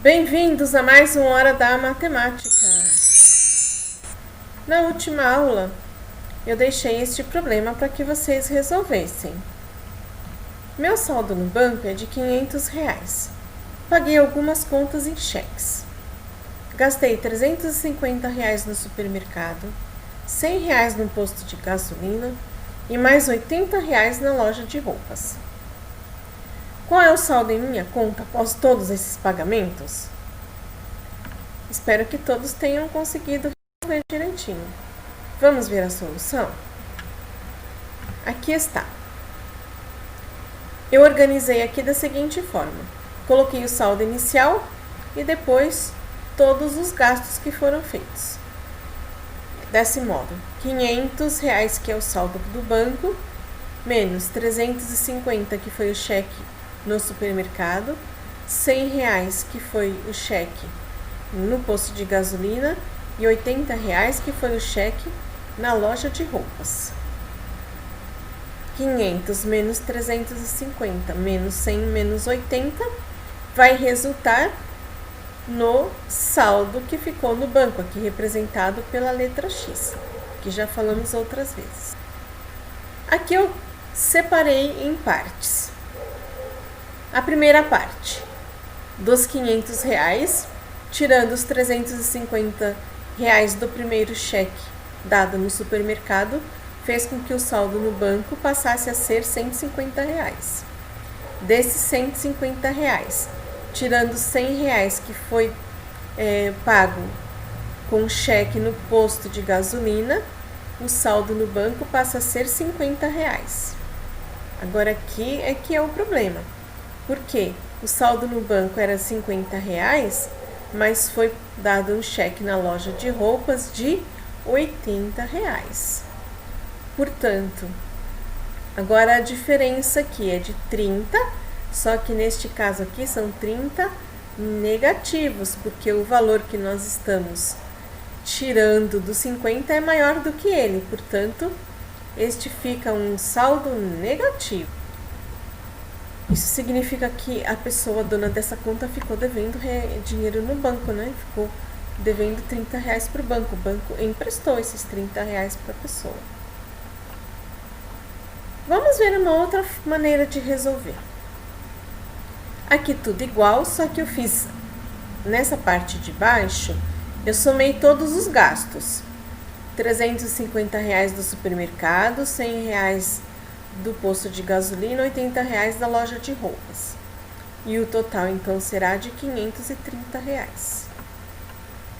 Bem-vindos a mais uma Hora da Matemática. Na última aula, eu deixei este problema para que vocês resolvessem. Meu saldo no banco é de R$500. Paguei algumas contas em cheques. Gastei R$350 no supermercado, R$100 no posto de gasolina e mais R$80 na loja de roupas. Qual é o saldo em minha conta após todos esses pagamentos? Espero que todos tenham conseguido resolver direitinho. Vamos ver a solução? Aqui está. Eu organizei aqui da seguinte forma. Coloquei o saldo inicial e depois todos os gastos que foram feitos. Desse modo, R$500 que é o saldo do banco, menos 350 que foi o cheque no supermercado, R$100 que foi o cheque no posto de gasolina e R$80 que foi o cheque na loja de roupas. 500 menos 350 menos 100 menos 80 vai resultar no saldo que ficou no banco, aqui representado pela letra X, que já falamos outras vezes. Aqui eu separei em partes. A primeira parte, dos R$500, tirando os R$350 do primeiro cheque dado no supermercado, fez com que o saldo no banco passasse a ser R$150. Desses R$150, tirando R$100 que foi pago com cheque no posto de gasolina, o saldo no banco passa a ser R$50. Agora aqui é que é o problema. Porque o saldo no banco era R$50, mas foi dado um cheque na loja de roupas de R$80. Portanto, agora a diferença aqui é de 30, só que neste caso aqui são 30 negativos, porque o valor que nós estamos tirando do 50 é maior do que ele, portanto, este fica um saldo negativo. Isso significa que a pessoa dona dessa conta ficou devendo dinheiro no banco, né? Ficou devendo R$30 para o banco. O banco emprestou esses R$30 para a pessoa. Vamos ver uma outra maneira de resolver. Aqui tudo igual, só que eu fiz nessa parte de baixo, eu somei todos os gastos. R$350 do supermercado, R$100 do posto de gasolina, R$80 da loja de roupas. E o total então será de R$530.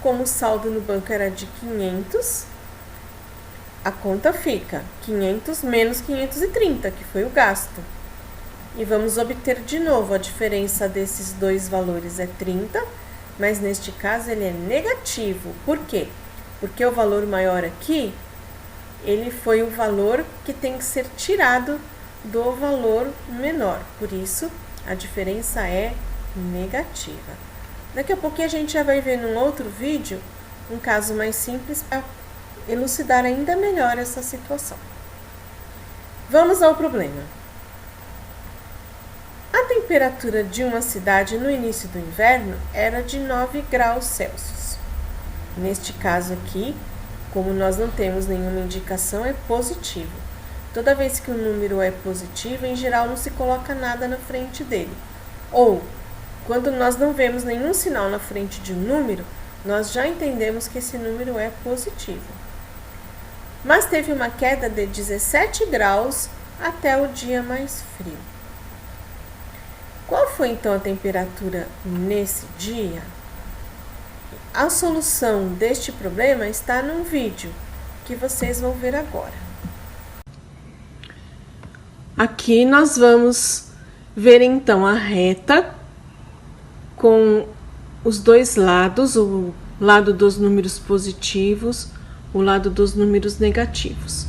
Como o saldo no banco era de 500, a conta fica 500 menos 530, que foi o gasto. E vamos obter de novo a diferença desses dois valores é 30, mas neste caso ele é negativo. Por quê? Porque o valor maior aqui ele foi o valor que tem que ser tirado do valor menor. Por isso, a diferença é negativa. Daqui a pouquinho a gente já vai ver num outro vídeo um caso mais simples para elucidar ainda melhor essa situação. Vamos ao problema. A temperatura de uma cidade no início do inverno era de 9 graus Celsius. Neste caso aqui, como nós não temos nenhuma indicação, é positivo. Toda vez que o número é positivo, em geral não se coloca nada na frente dele. Ou, quando nós não vemos nenhum sinal na frente de um número, nós já entendemos que esse número é positivo. Mas teve uma queda de 17 graus até o dia mais frio. Qual foi então a temperatura nesse dia? A solução deste problema está num vídeo que vocês vão ver agora. Aqui nós vamos ver então a reta com os dois lados, o lado dos números positivos, o lado dos números negativos.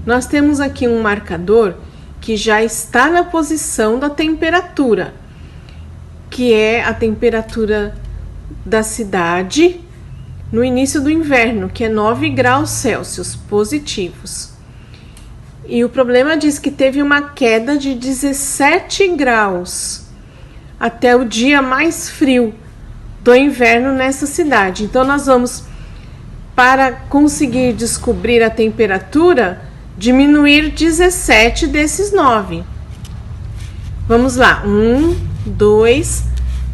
Nós temos aqui um marcador que já está na posição da temperatura, que é a temperatura da cidade no início do inverno, que é 9 graus Celsius positivos. E o problema diz que teve uma queda de 17 graus até o dia mais frio, do inverno nessa cidade. Então, nós vamos, para conseguir descobrir a temperatura, diminuir 17 desses 9. Vamos lá. 1, 2,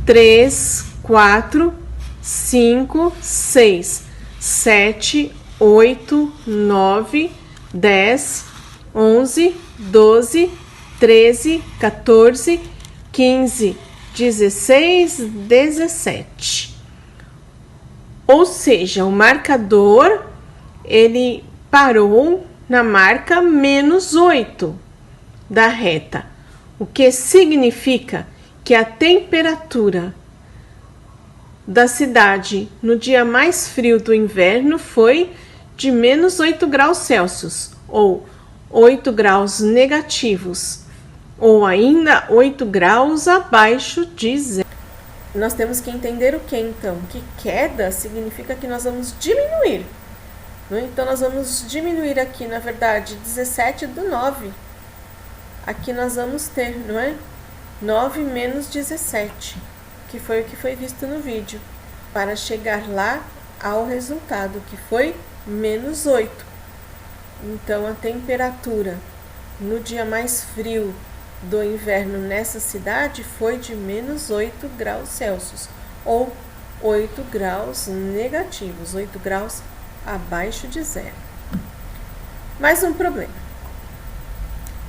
3, 4, 5, 6, 7, 8, 9, 10, 11, 12, 13, 14, 15, 16, 17. Ou seja, o marcador, ele parou na marca menos 8 da reta, o que significa que a temperatura da cidade no dia mais frio do inverno foi de menos 8 graus Celsius, ou 8 graus negativos, ou ainda 8 graus abaixo de zero. Nós temos que entender o que então? Que queda significa que nós vamos diminuir. Então, nós vamos diminuir aqui, na verdade, 17 do 9. Aqui nós vamos ter, não é? 9 menos 17, que foi o que foi visto no vídeo, para chegar lá ao resultado, que foi menos 8. Então, a temperatura no dia mais frio do inverno nessa cidade foi de menos 8 graus Celsius, ou 8 graus negativos, 8 graus abaixo de zero. Mais um problema.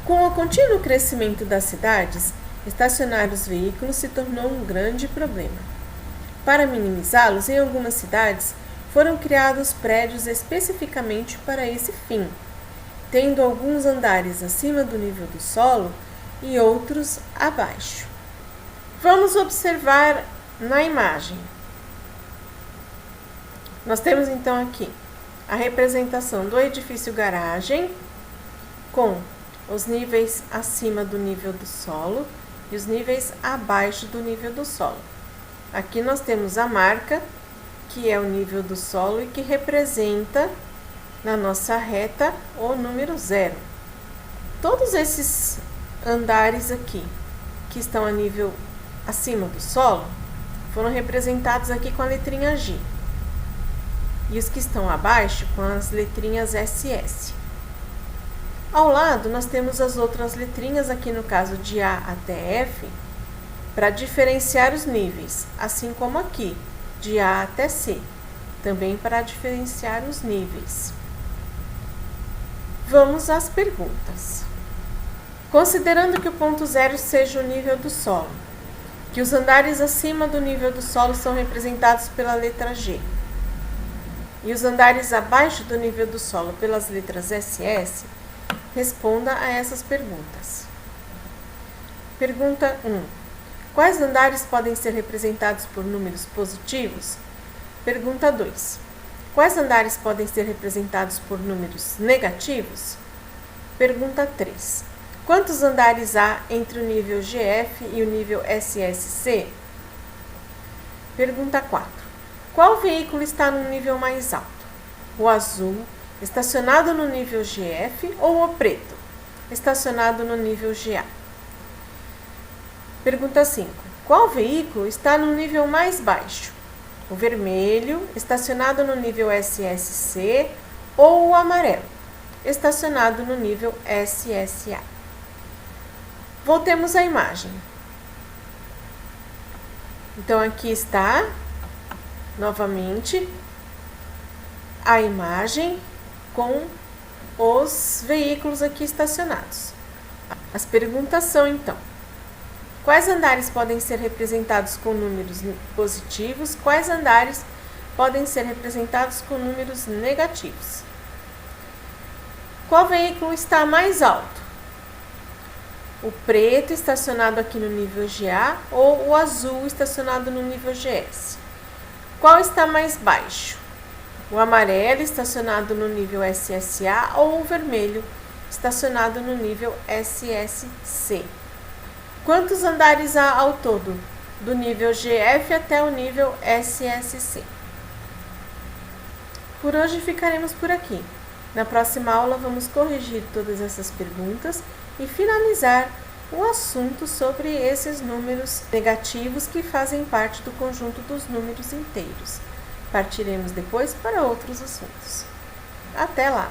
Com o contínuo crescimento das cidades, estacionar os veículos se tornou um grande problema. Para minimizá-los, em algumas cidades foram criados prédios especificamente para esse fim, tendo alguns andares acima do nível do solo e outros abaixo. Vamos observar na imagem. Nós temos então aqui a representação do edifício garagem com os níveis acima do nível do solo e os níveis abaixo do nível do solo. Aqui nós temos a marca, que é o nível do solo e que representa na nossa reta o número 0. Todos esses andares aqui, que estão a nível acima do solo, foram representados aqui com a letrinha G. E os que estão abaixo com as letrinhas SS. Ao lado, nós temos as outras letrinhas, aqui no caso de A até F, para diferenciar os níveis, assim como aqui, de A até C, também para diferenciar os níveis. Vamos às perguntas. Considerando que o ponto 0 seja o nível do solo, que os andares acima do nível do solo são representados pela letra G, e os andares abaixo do nível do solo pelas letras SS, responda a essas perguntas. Pergunta 1. Quais andares podem ser representados por números positivos? Pergunta 2. Quais andares podem ser representados por números negativos? Pergunta 3. Quantos andares há entre o nível GF e o nível SSC? Pergunta 4. Qual veículo está no nível mais alto? O azul, estacionado no nível GF, ou o preto, estacionado no nível GA? Pergunta 5. Qual veículo está no nível mais baixo? O vermelho, estacionado no nível SSC, ou o amarelo, estacionado no nível SSA? Voltemos à imagem. Então, aqui está, novamente, a imagem com os veículos aqui estacionados. As perguntas são, então, quais andares podem ser representados com números positivos? Quais andares podem ser representados com números negativos? Qual veículo está mais alto? O preto estacionado aqui no nível GA ou o azul estacionado no nível GS? Qual está mais baixo? O amarelo estacionado no nível SSA ou o vermelho estacionado no nível SSC? Quantos andares há ao todo, do nível GF até o nível SSC? Por hoje ficaremos por aqui. Na próxima aula vamos corrigir todas essas perguntas e finalizar o assunto sobre esses números negativos que fazem parte do conjunto dos números inteiros. Partiremos depois para outros assuntos. Até lá!